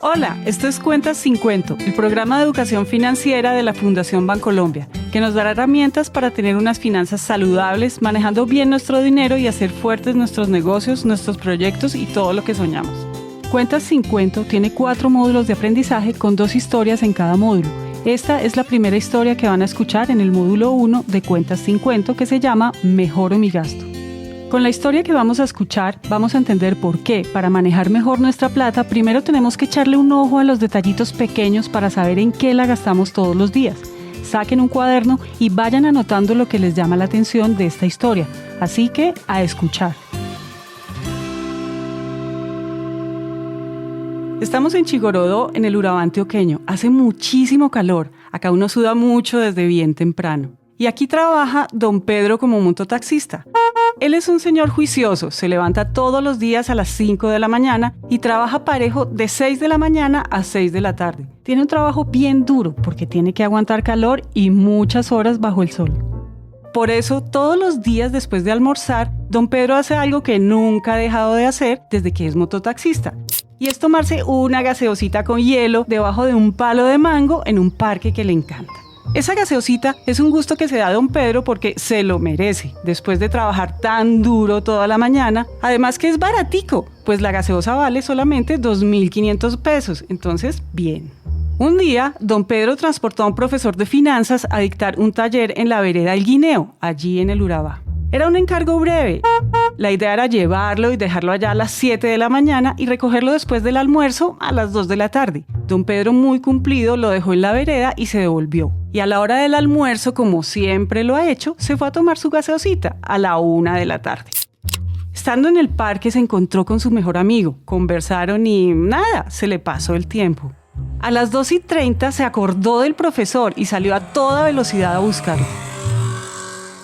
Hola, esto es Cuentas sin Cuento, el programa de educación financiera de la Fundación Bancolombia, que nos dará herramientas para tener unas finanzas saludables, manejando bien nuestro dinero y hacer fuertes nuestros negocios, nuestros proyectos y todo lo que soñamos. Cuentas sin Cuento tiene 4 módulos de aprendizaje con 2 historias en cada módulo. Esta es la primera historia que van a escuchar en el módulo 1 de Cuentas sin Cuento, que se llama Mejoro mi gasto. Con la historia que vamos a escuchar, vamos a entender por qué, para manejar mejor nuestra plata, primero tenemos que echarle un ojo a los detallitos pequeños para saber en qué la gastamos todos los días. Saquen un cuaderno y vayan anotando lo que les llama la atención de esta historia. Así que, a escuchar. Estamos en Chigorodó, en el Urabá antioqueño. Hace muchísimo calor. Acá uno suda mucho desde bien temprano. Y aquí trabaja don Pedro como mototaxista. Él es un señor juicioso, se levanta todos los días a las 5 de la mañana y trabaja parejo de 6 de la mañana a 6 de la tarde. Tiene un trabajo bien duro porque tiene que aguantar calor y muchas horas bajo el sol. Por eso, todos los días después de almorzar, don Pedro hace algo que nunca ha dejado de hacer desde que es mototaxista. Y es tomarse una gaseosita con hielo debajo de un palo de mango en un parque que le encanta. Esa gaseosita es un gusto que se da a don Pedro porque se lo merece, después de trabajar tan duro toda la mañana. Además que es baratico, pues la gaseosa vale solamente 2.500 pesos, entonces bien. Un día, don Pedro transportó a un profesor de finanzas a dictar un taller en la vereda El Guineo, allí en el Urabá. Era un encargo breve. La idea era llevarlo y dejarlo allá a las 7 de la mañana y recogerlo después del almuerzo a las 2 de la tarde. Don Pedro, muy cumplido, lo dejó en la vereda y se devolvió. Y a la hora del almuerzo, como siempre lo ha hecho, se fue a tomar su gaseosita a la 1 de la tarde. Estando en el parque se encontró con su mejor amigo. Conversaron y nada, se le pasó el tiempo. A las 2:30 se acordó del profesor y salió a toda velocidad a buscarlo.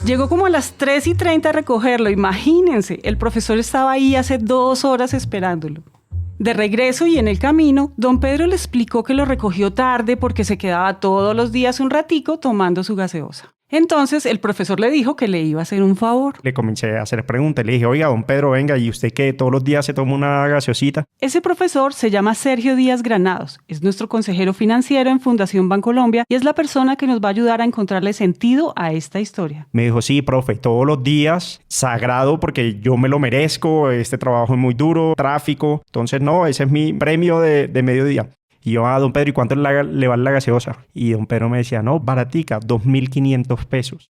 Llegó como a las 3:30 a recogerlo, imagínense, el profesor estaba ahí hace 2 horas esperándolo. De regreso y en el camino, don Pedro le explicó que lo recogió tarde porque se quedaba todos los días un ratico tomando su gaseosa. Entonces el profesor le dijo que le iba a hacer un favor. Le comencé a hacer preguntas, le dije, oiga, don Pedro, venga, ¿y usted qué? ¿Todos los días se toma una gaseosita? Ese profesor se llama Sergio Díaz Granados, es nuestro consejero financiero en Fundación Bancolombia y es la persona que nos va a ayudar a encontrarle sentido a esta historia. Me dijo, sí, profe, todos los días, sagrado porque yo me lo merezco, este trabajo es muy duro, tráfico, entonces no, ese es mi premio de mediodía. Y yo, don Pedro, ¿y cuánto le vale la gaseosa? Y don Pedro me decía, no, baratica, 2.500 pesos.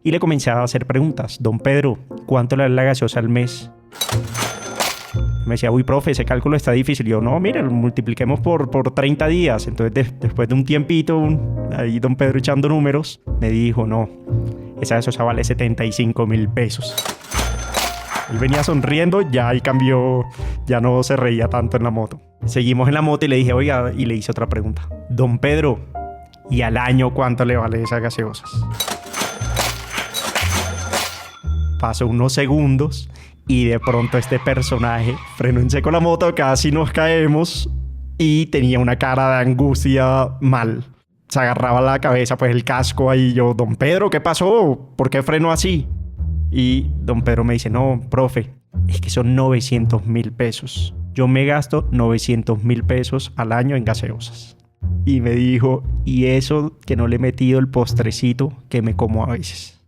Y le comencé a hacer preguntas. Don Pedro, ¿cuánto le vale la gaseosa al mes? Me decía, uy, profe, ese cálculo está difícil. Y yo, no, mire, lo multipliquemos por 30 días. Entonces, después de un tiempito, ahí don Pedro echando números, me dijo, no, esa gaseosa vale 75.000 pesos. Él venía sonriendo, ya ahí cambió, ya no se reía tanto en la moto. Seguimos en la moto y le dije, oiga, y le hice otra pregunta. Don Pedro, ¿y al año cuánto le vale esas gaseosas? Pasó unos segundos y de pronto este personaje frenó en seco la moto, casi nos caemos y tenía una cara de angustia mal. Se agarraba la cabeza, pues el casco ahí. Yo, don Pedro, ¿qué pasó? ¿Por qué frenó así? Y don Pedro me dice, no, profe, es que son 900.000 pesos. Yo me gasto 900.000 pesos al año en gaseosas. Y me dijo, y eso que no le he metido el postrecito que me como a veces.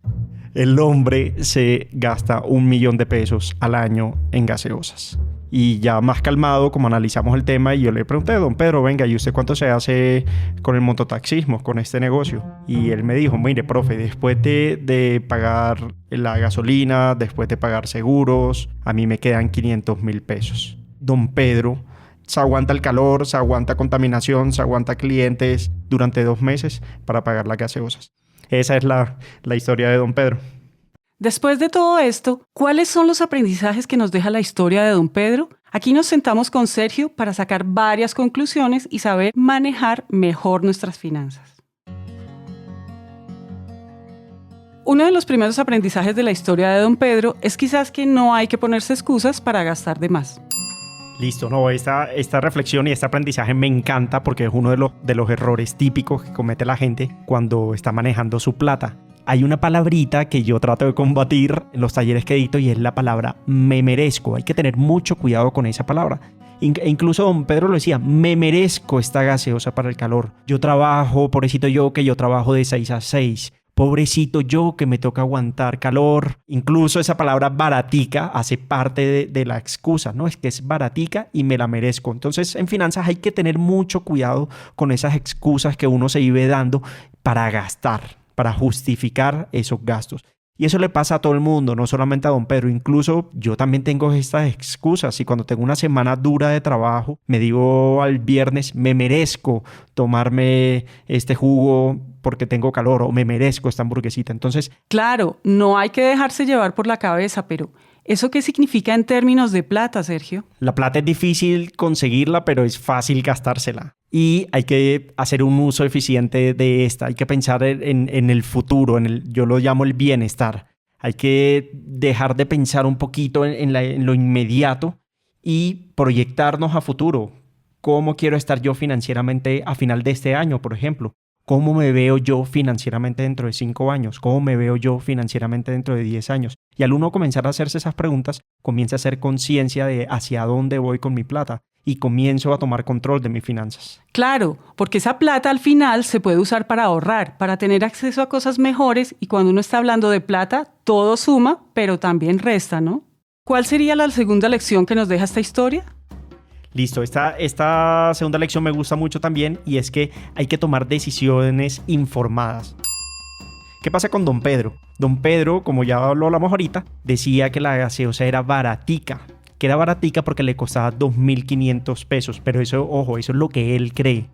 El hombre se gasta 1.000.000 de pesos al año en gaseosas. Y ya más calmado, como analizamos el tema, y yo le pregunté, don Pedro, venga, ¿y usted cuánto se hace con el mototaxismo, con este negocio? Y él me dijo, mire, profe, después de pagar la gasolina, después de pagar seguros, a mí me quedan 500.000 pesos. Don Pedro se aguanta el calor, se aguanta contaminación, se aguanta clientes durante 2 meses para pagar las gaseosas. Esa es la historia de don Pedro. Después de todo esto, ¿cuáles son los aprendizajes que nos deja la historia de don Pedro? Aquí nos sentamos con Sergio para sacar varias conclusiones y saber manejar mejor nuestras finanzas. Uno de los primeros aprendizajes de la historia de don Pedro es quizás que no hay que ponerse excusas para gastar de más. Listo, no, esta reflexión y este aprendizaje me encanta porque es uno de los errores típicos que comete la gente cuando está manejando su plata. hay una palabrita que yo trato de combatir en los talleres que edito y es la palabra me merezco. Hay que tener mucho cuidado con esa palabra. E incluso don Pedro lo decía, me merezco esta gaseosa para el calor. Yo trabajo, pobrecito yo, que yo trabajo de 6 a 6. Pobrecito yo que me toca aguantar calor. Incluso esa palabra baratica hace parte de la excusa, ¿no? Es que es baratica y me la merezco. Entonces, en finanzas hay que tener mucho cuidado con esas excusas que uno se vive dando para gastar, para justificar esos gastos. Y eso le pasa a todo el mundo, no solamente a don Pedro. Incluso yo también tengo estas excusas y cuando tengo una semana dura de trabajo, me digo al viernes, me merezco tomarme este jugo porque tengo calor o me merezco esta hamburguesita. Entonces, claro, no hay que dejarse llevar por la cabeza, pero ¿eso qué significa en términos de plata, Sergio? La plata es difícil conseguirla, pero es fácil gastársela. Y hay que hacer un uso eficiente de esta. Hay que pensar en el futuro, yo lo llamo el bienestar. Hay que dejar de pensar un poquito en lo inmediato y proyectarnos a futuro. ¿Cómo quiero estar yo financieramente a final de este año, por ejemplo? ¿Cómo me veo yo financieramente dentro de 5 años? ¿Cómo me veo yo financieramente dentro de 10 años? Y al uno comenzar a hacerse esas preguntas, comienza a hacer conciencia de hacia dónde voy con mi plata y comienzo a tomar control de mis finanzas. Claro, porque esa plata al final se puede usar para ahorrar, para tener acceso a cosas mejores y cuando uno está hablando de plata, todo suma, pero también resta, ¿no? ¿Cuál sería la segunda lección que nos deja esta historia? Listo, esta segunda lección me gusta mucho también y es que hay que tomar decisiones informadas. ¿Qué pasa con don Pedro? Don Pedro, como ya lo hablamos ahorita, decía que la gaseosa era baratica. Que era baratica porque le costaba 2.500 pesos. Pero eso, ojo, eso es lo que él cree.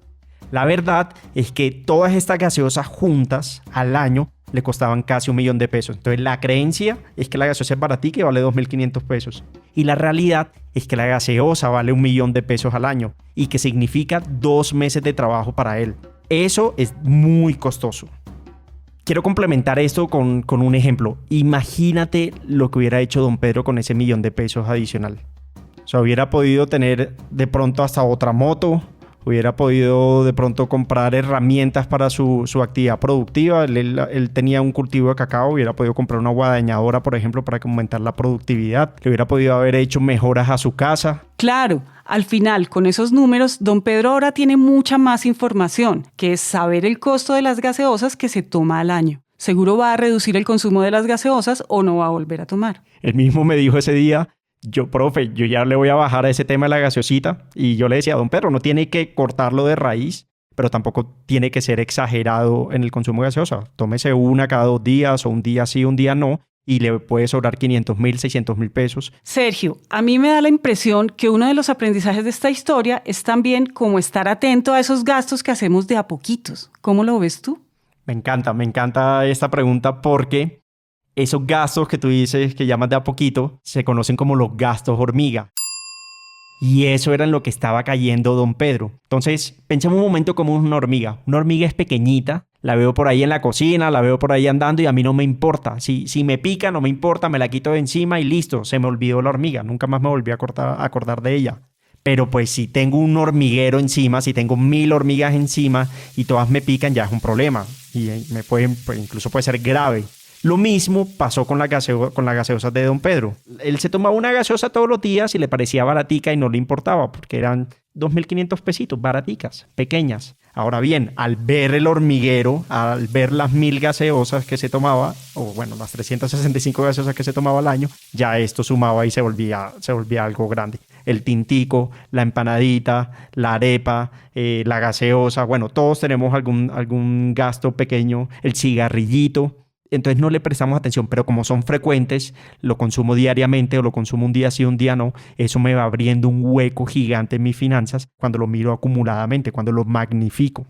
La verdad es que todas estas gaseosas juntas al año le costaban casi 1.000.000 de pesos. Entonces la creencia es que la gaseosa es baratica y vale 2.500 pesos. Y la realidad es que la gaseosa vale 1.000.000 de pesos al año y que significa 2 meses de trabajo para él. Eso es muy costoso. Quiero complementar esto con un ejemplo. Imagínate lo que hubiera hecho don Pedro con ese 1.000.000 de pesos adicional. O sea, hubiera podido tener de pronto hasta otra moto, hubiera podido de pronto comprar herramientas para su actividad productiva. Él tenía un cultivo de cacao, hubiera podido comprar una guadañadora, por ejemplo, para aumentar la productividad. Le hubiera podido haber hecho mejoras a su casa. Claro, al final, con esos números, don Pedro ahora tiene mucha más información, que es saber el costo de las gaseosas que se toma al año. Seguro va a reducir el consumo de las gaseosas o no va a volver a tomar. Él mismo me dijo ese día, profe, yo ya le voy a bajar a ese tema de la gaseosita. Y yo le decía, don Pedro, no tiene que cortarlo de raíz, pero tampoco tiene que ser exagerado en el consumo de gaseosa. Tómese una cada 2 días o un día sí, un día no. Y le puede sobrar 500.000, 600.000 pesos. Sergio, a mí me da la impresión que uno de los aprendizajes de esta historia es también como estar atento a esos gastos que hacemos de a poquitos. ¿Cómo lo ves tú? Me encanta esta pregunta porque esos gastos que tú dices que llamas de a poquito se conocen como los gastos hormiga. Y eso era en lo que estaba cayendo don Pedro. Entonces, pensemos un momento como una hormiga. Una hormiga es pequeñita, la veo por ahí en la cocina, la veo por ahí andando y a mí no me importa. Si me pica, no me importa, me la quito de encima y listo, se me olvidó la hormiga. Nunca más me volví a acordar de ella. Pero pues si tengo un hormiguero encima, si tengo 1.000 hormigas encima y todas me pican, ya es un problema. Y incluso puede ser grave. Lo mismo pasó con las gaseosas de don Pedro. Él se tomaba una gaseosa todos los días y le parecía baratica y no le importaba porque eran 2.500 pesitos, baraticas, pequeñas. Ahora bien, al ver el hormiguero, al ver las 1.000 gaseosas que se tomaba, o bueno, las 365 gaseosas que se tomaba al año, ya esto sumaba y se volvía algo grande. El tintico, la empanadita, la arepa, la gaseosa, bueno, todos tenemos algún gasto pequeño, el cigarrillito. Entonces no le prestamos atención, pero como son frecuentes, lo consumo diariamente o lo consumo un día sí, un día no, eso me va abriendo un hueco gigante en mis finanzas cuando lo miro acumuladamente, cuando lo magnifico.